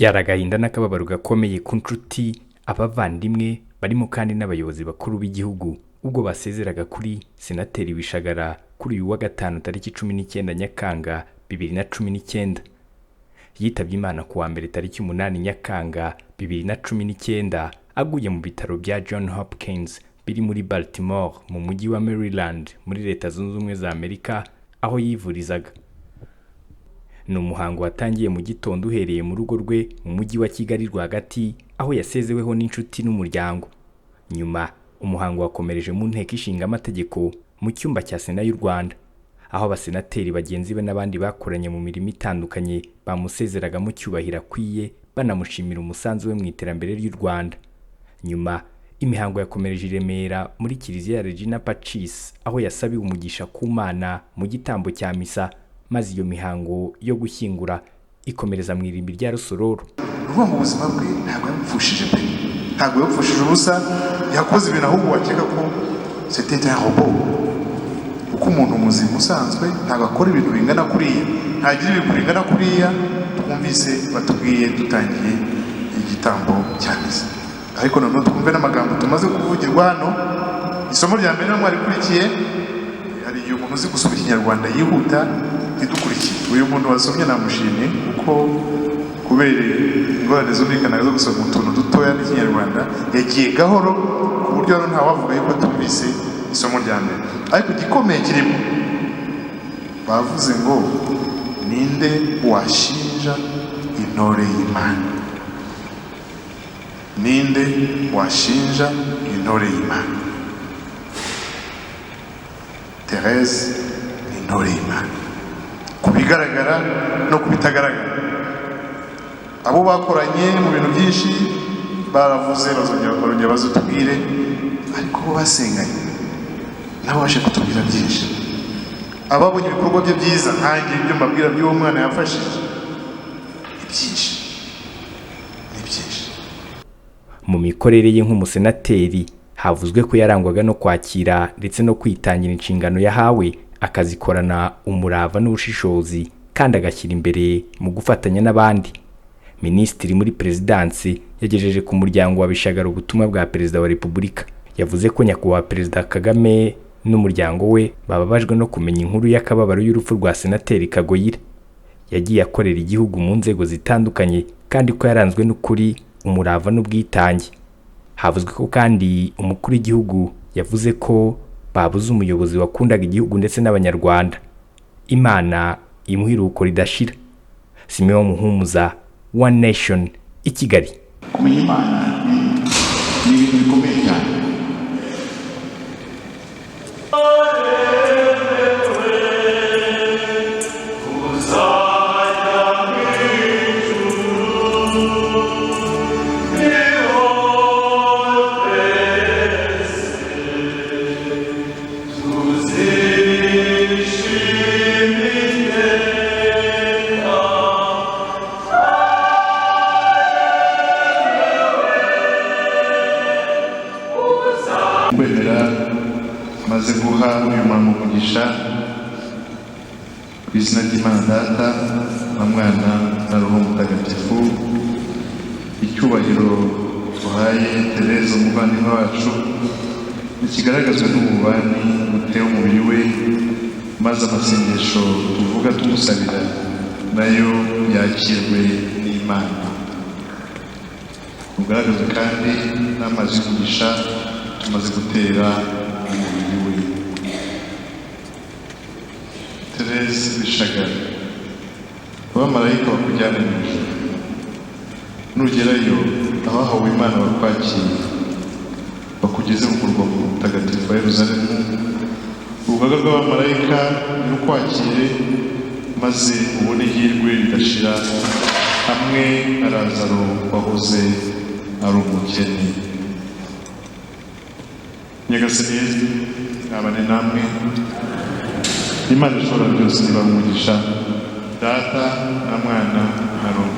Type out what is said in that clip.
Byari agahinda n'akababaro gakomeye ku nshuti, abavandimwe barimo kandi n'abayobozi bakuru b'igihugu ubwo basezeraga kuri Senateri Bishagara kuri uyu wa gatanu tariki 19 Nyakanga 2019. Yitabye Imana ku wa mbere tariki 8 Nyakanga 2019 aguye mu bitaro bya John Hopkins biri muri Baltimore mu mujyi wa Maryland muri Leta Zunze Ubumwe za Amerika aho yivurizaga. Ni umuhango watangiye mu gitondo uhereye mu rugo rwe mu mujyi wa Kigali rwagati aho yasezeweho n'inshuti n'umuryango. Nyuma umuhango wakomereje mu nteko ishinga amategeko mu cyumba cya Sena y'u Rwanda aho abasenateri bagenzi be n'abandi bakoranye mu mirimo itandukanye bamusezeraga mu cyubahiro akwiye banamushimira umusanzu we mu iterambere ry'u Rwanda. Nyuma imihango yakomereje i Remera muri Kiliziya Regina Pacis aho yasabiwe umugisha ku Mana mu gitambo cya misa, maze iyo mihango yo gushyingura ikomereza mu irimbi rya Rusororo. Ruva mu buzima bwe ntabwo yapfushije pe, ntabwo yapfushije ubusa, yakoze ibintu ahubwo wakeka ko c'était un robot. Uko umuntu muzima usanzwe ntabwo akora ibintu bingana kuriya, ntagira ibintu bingana kuriya. Twumvise batubwiye dutangiye igitambo cya misa, ariko noneho twumve n'amagambo tumaze kuvugirwa hano. Isomo rya mbere mwari kurikiye, hari igihe umuntu uzi gusoma Ikinyarwanda yihuta ntidukurikiye. Uyu muntu wasomye namushimye kuko kubera ingorane zumvikana zo gusoma utuntu dutoya n'Ikinyarwanda yagiye gahoro ku buryo nta wavuga yuko tumvise isomo rya mbere. Ariko igikomeye kirimo bavuze ngo ninde washinja intore y'Imana? Ninde washinja intore y'Imana? Therese intore y'Imana, kubigaragara no kubitagaragara. Abo bakoranye mu bintu byinshi baravuze bazongera bazutubwire, ariko bo basenganye nabo bashe kutubwira byinshi. Ababonye ibikorwa bye byiza nkanjye ibyo mbabwira by'uwo mwana yafashije byinshi. Mu mikorere ye nk'umusenateri havuzwe ko yarangwaga no kwakira ndetse no kwitangira inshingano yahawe, akazikorana umurava n'ubushishozi kandi agashyira imbere mu gufatanya n'abandi. Minisitiri muri Perezidansi yagejeje ku muryango wa Bishagara ubutumwa bwa Perezida wa Repubulika. Yavuze ko Nyakubahwa Perezida Kagame n'umuryango we bababajwe no kumenya inkuru y'akababaro y'urupfu rwa Senateri Kagoyire. Yagiye akorera igihugu mu nzego zitandukanye kandi ko yaranzwe n'ukuri, umurava n'ubwitange. Havuzwe ko kandi umukuru w'igihugu yavuze ko babuze umuyobozi wakundaga igihugu ndetse n'abanyarwanda. Imana imuha iruhuko ridashira. Simeon Muhumuza, One Nation, i Kigali. Kumenya Imana ni ibintu bikomeye cyane. Kwemera maze guha uyu mwana umugisha ku izina ry'Imana Data na Mwana na Roho Mutagatifu. Icyubahiro duhaye Therese umuvandimwe wacu kigaragazwa n'ububani buteye umubiri we, maze amasengesho tuvuga tumusabira nayo yakirwe n'Imana. Ugaragazwa kandi n'amazi y'umugisha tumaze gutera umubiri we. Therese Bishagara, abamarayika bakujyana mu ijuru, nugerayo abahawe Imana bakwakira bakugeze mu murwa mutagatifu wa Yerusalemu. Urugaga rw'abamarayika nirukwakire maze ubone ihirwe ridashira hamwe na Lazaro wahoze ari umukene. Nyagasani Yesu nabane namwe. Imana ishobora byose nibamugisha, Data na Mwana na Roho